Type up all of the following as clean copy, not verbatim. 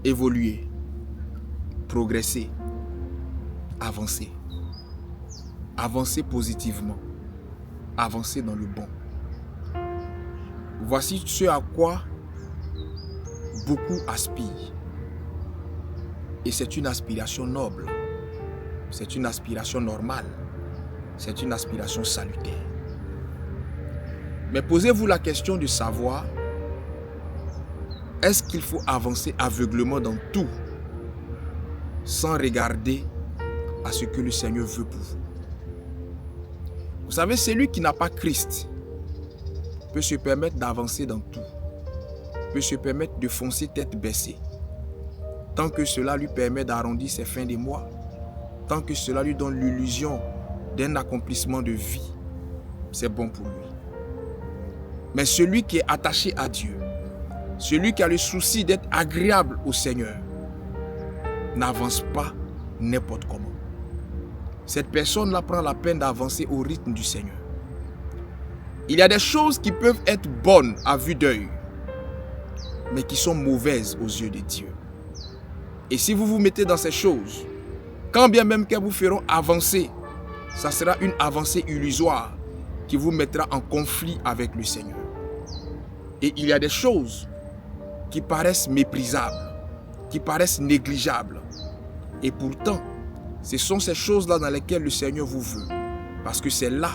Évoluer, progresser, avancer. Avancer positivement, avancer dans le bon. Voici ce à quoi beaucoup aspirent. Et c'est une aspiration noble, c'est une aspiration normale, c'est une aspiration salutaire. Mais posez-vous la question de savoir, est-ce qu'il faut avancer aveuglément dans tout, sans regarder à ce que le Seigneur veut pour vous? Vous savez, celui qui n'a pas Christ peut se permettre d'avancer dans tout, peut se permettre de foncer tête baissée, tant que cela lui permet d'arrondir ses fins de mois, tant que cela lui donne l'illusion d'un accomplissement de vie, c'est bon pour lui. Mais celui qui est attaché à Dieu, celui qui a le souci d'être agréable au Seigneur, n'avance pas n'importe comment. Cette personne-là prend la peine d'avancer au rythme du Seigneur. Il y a des choses qui peuvent être bonnes à vue d'œil, mais qui sont mauvaises aux yeux de Dieu. Et si vous vous mettez dans ces choses, quand bien même qu'elles vous feront avancer, ça sera une avancée illusoire qui vous mettra en conflit avec le Seigneur. Et il y a des choses qui paraissent méprisables, qui paraissent négligeables. Et pourtant, ce sont ces choses-là dans lesquelles le Seigneur vous veut. Parce que c'est là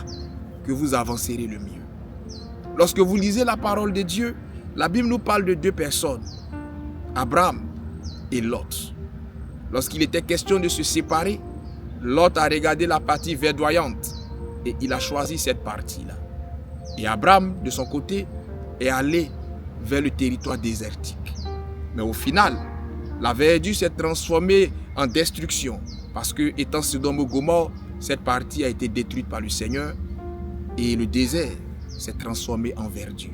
que vous avancerez le mieux. Lorsque vous lisez la parole de Dieu, la Bible nous parle de deux personnes, Abraham et Lot. Lorsqu'il était question de se séparer, Lot a regardé la partie verdoyante et il a choisi cette partie-là. Et Abraham, de son côté, est allé vers le territoire désertique. Mais au final, la verdure s'est transformée en destruction parce que, étant Sodome et Gomorrhe, cette partie a été détruite par le Seigneur et le désert s'est transformé en verdure.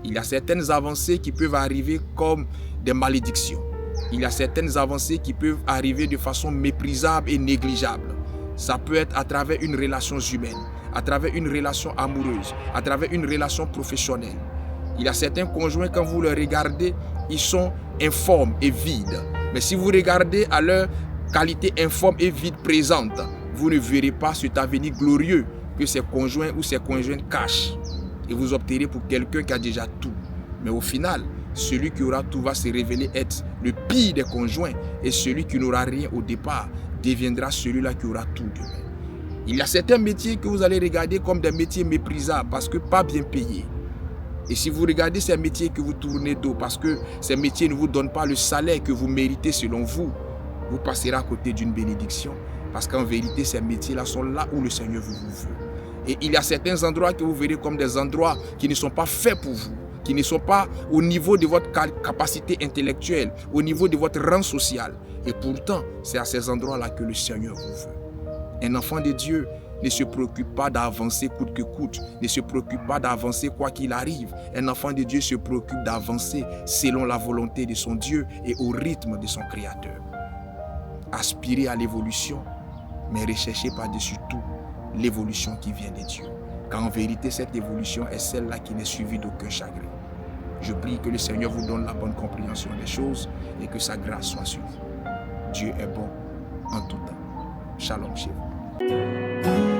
Il y a certaines avancées qui peuvent arriver comme des malédictions. Il y a certaines avancées qui peuvent arriver de façon méprisable et négligeable. Ça peut être à travers une relation humaine, à travers une relation amoureuse, à travers une relation professionnelle. Il y a certains conjoints, quand vous les regardez, ils sont informes et vides. Mais si vous regardez à leur qualité informe et vide présente, vous ne verrez pas cet avenir glorieux que ces conjoints ou ces conjointes cachent. Et vous opterez pour quelqu'un qui a déjà tout. Mais au final, celui qui aura tout va se révéler être le pire des conjoints. Et celui qui n'aura rien au départ deviendra celui-là qui aura tout demain. Il y a certains métiers que vous allez regarder comme des métiers méprisables parce que pas bien payés. Et si vous regardez ces métiers que vous tournez dos parce que ces métiers ne vous donnent pas le salaire que vous méritez selon vous, vous passerez à côté d'une bénédiction. Parce qu'en vérité, ces métiers-là sont là où le Seigneur vous veut. Et il y a certains endroits que vous verrez comme des endroits qui ne sont pas faits pour vous, qui ne sont pas au niveau de votre capacité intellectuelle, au niveau de votre rang social. Et pourtant, c'est à ces endroits-là que le Seigneur vous veut. Un enfant de Dieu ne se préoccupe pas d'avancer coûte que coûte, ne se préoccupe pas d'avancer quoi qu'il arrive. Un enfant de Dieu se préoccupe d'avancer selon la volonté de son Dieu et au rythme de son Créateur. Aspirez à l'évolution, mais recherchez par-dessus tout l'évolution qui vient de Dieu. Car en vérité, cette évolution est celle-là qui n'est suivie d'aucun chagrin. Je prie que le Seigneur vous donne la bonne compréhension des choses et que sa grâce soit sur vous. Dieu est bon en tout temps. Shalom chez vous.